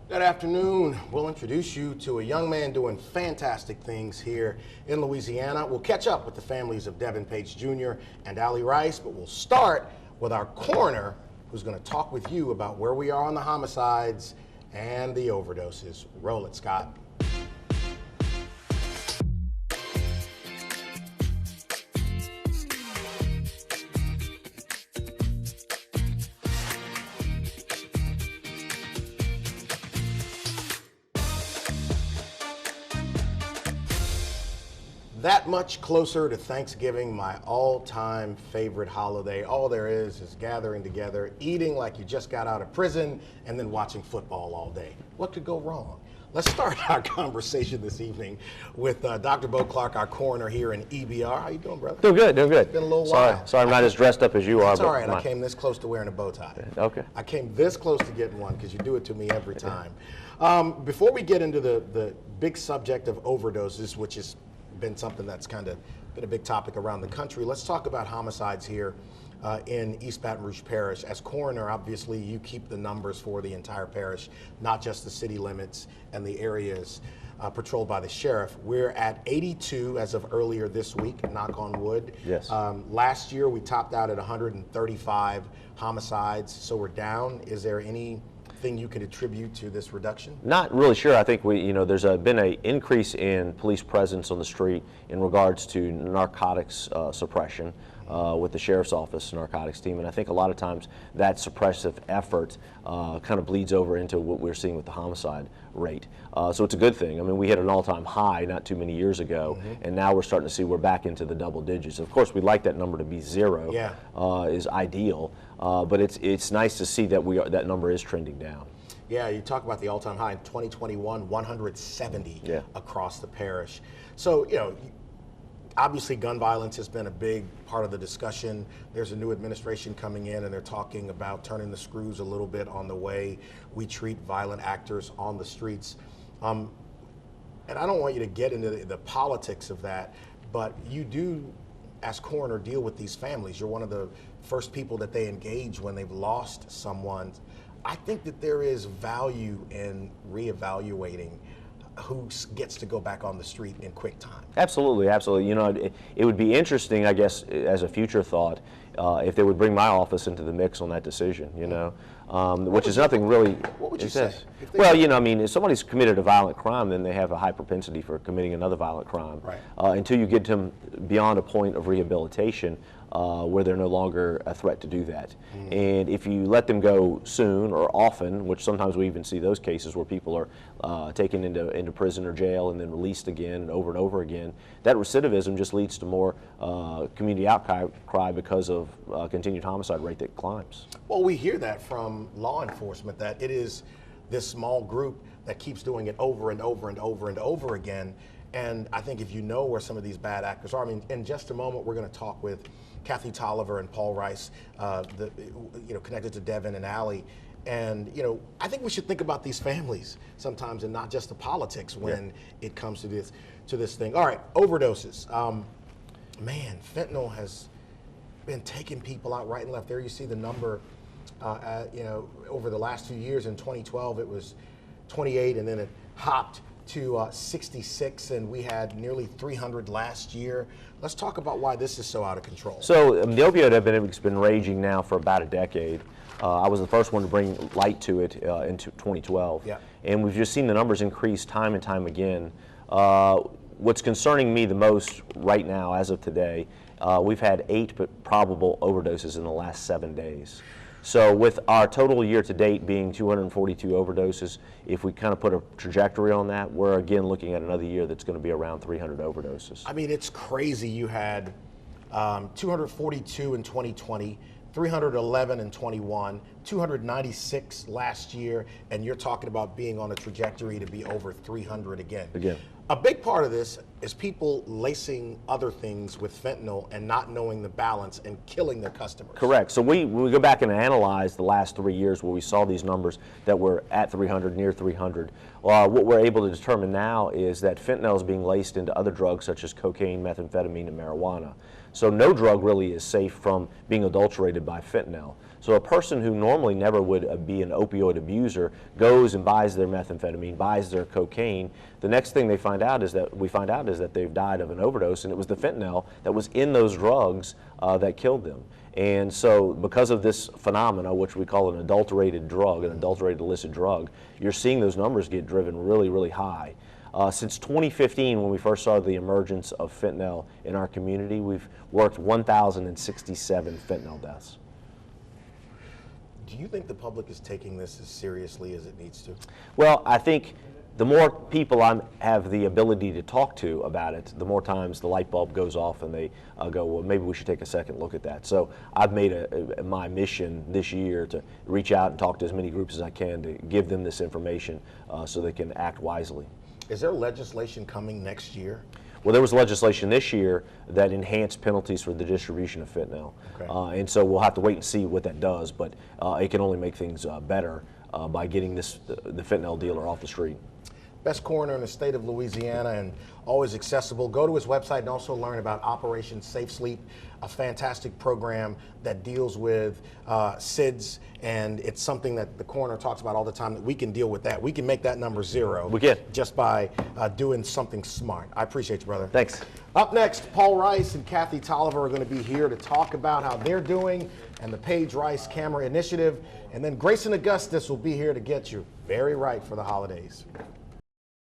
Good afternoon. We'll introduce you to a young man doing fantastic things here in Louisiana. We'll catch up with the families of Devin Page Jr. and Allie Rice, but we'll start with our coroner who's going to talk with you about where we are on the homicides and the overdoses. Roll it, Scott. That much closer to Thanksgiving, my all-time favorite holiday. All there is gathering together, eating like you just got out of prison, and then watching football all day. What could go wrong? Let's start our conversation this evening with Dr. Beau Clark, our coroner here in EBR. How you doing, brother? Doing good, doing good. It's been a little while. Sorry I'm not as dressed up as you are. It's all right. I came this close to wearing a bow tie. Okay. I came this close to getting one because you do it to me every time. Before we get into the big subject of overdoses, which has been something that's kind of been a big topic around the country, let's talk about homicides here in East Baton Rouge Parish. As coroner, obviously, you keep the numbers for the entire parish, not just the city limits and the areas patrolled by the sheriff. We're at 82 as of earlier this week, knock on wood. Yes. Last year, we topped out at 135 homicides, so we're down. Is there anything you can attribute to this reduction? Not really sure. I think there's been an increase in police presence on the street in regards to narcotics suppression with the sheriff's office narcotics team, and I think a lot of times that suppressive effort kind of bleeds over into what we're seeing with the homicide rate. So it's a good thing. I mean, we hit an all-time high not too many years ago, and now we're starting to see we're back into the double digits. Of course, we'd like that number to be zero. Yeah. Is ideal, but it's nice to see that that number is trending down. Yeah, you talk about the all-time high in 2021, 170 across the parish. So, obviously gun violence has been a big part of the discussion. There's a new administration coming in and they're talking about turning the screws a little bit on the way we treat violent actors on the streets. And I don't want you to get into the politics of that, but you do, as coroner, deal with these families. You're one of the first people that they engage when they've lost someone. I think that there is value in reevaluating who gets to go back on the street in quick time. Absolutely, absolutely. It would be interesting, I guess, as a future thought, if they would bring my office into the mix on that decision, which is nothing really. What would you say? Well, if somebody's committed a violent crime, then they have a high propensity for committing another violent crime. Right. Until you get them beyond a point of rehabilitation where they're no longer a threat to do that. And if you let them go soon or often, which sometimes we even see those cases where people are taken into prison or jail and then released again and over again, that recidivism just leads to more community outcry because of continued homicide rate that climbs. Well, we hear that from law enforcement, that it is this small group that keeps doing it over and over and over and over again. And I think if you know where some of these bad actors are, in just a moment we're going to talk with Kathy Tolliver and Paul Rice, connected to Devin and Allie. And I think we should think about these families sometimes and not just the politics when it comes to this thing. All right, overdoses. Man, fentanyl has been taking people out right and left. There you see the number. Over the last few years. In 2012, it was 28, and then it hopped to 66, and we had nearly 300 last year. Let's talk about why this is so out of control. So the opioid epidemic's been raging now for about a decade. I was the first one to bring light to it in 2012, and we've just seen the numbers increase time and time again. What's concerning me the most right now, as of today, we've had 8 probable overdoses in the last 7 days. So with our total year to date being 242 overdoses, if we kind of put a trajectory on that, we're again looking at another year that's going to be around 300 overdoses. I mean, it's crazy. You had 242 in 2020, 311 in 21, 296 last year, and you're talking about being on a trajectory to be over 300 again. A big part of this is people lacing other things with fentanyl and not knowing the balance and killing their customers. Correct. So when we go back and analyze the last 3 years where we saw these numbers that were at 300, near 300, what we're able to determine now is that fentanyl is being laced into other drugs such as cocaine, methamphetamine, and marijuana. So no drug really is safe from being adulterated by fentanyl. So a person who normally never would be an opioid abuser goes and buys their methamphetamine, buys their cocaine. The next thing we find out is that they've died of an overdose, and it was the fentanyl that was in those drugs that killed them. And so because of this phenomena, which we call an adulterated drug, an adulterated illicit drug, you're seeing those numbers get driven really, really high. Since 2015, when we first saw the emergence of fentanyl in our community, we've worked 1,067 fentanyl deaths. Do you think the public is taking this as seriously as it needs to? Well, I think the more people I have the ability to talk to about it, the more times the light bulb goes off and they go, well, maybe we should take a second look at that. So I've made my mission this year to reach out and talk to as many groups as I can to give them this information so they can act wisely. Is there legislation coming next year? Well, there was legislation this year that enhanced penalties for the distribution of fentanyl. Okay. And so we'll have to wait and see what that does, but it can only make things better by getting the fentanyl dealer off the street. Best coroner in the state of Louisiana and always accessible. Go to his website and also learn about Operation Safe Sleep, a fantastic program that deals with SIDS, and it's something that the coroner talks about all the time, that we can deal with that. We can make that number zero. We can. Just by doing something smart. I appreciate you, brother. Thanks. Up next, Paul Rice and Kathy Tolliver are going to be here to talk about how they're doing and the Paige Rice Camera Initiative. And then Grayson Augustus will be here to get you very right for the holidays.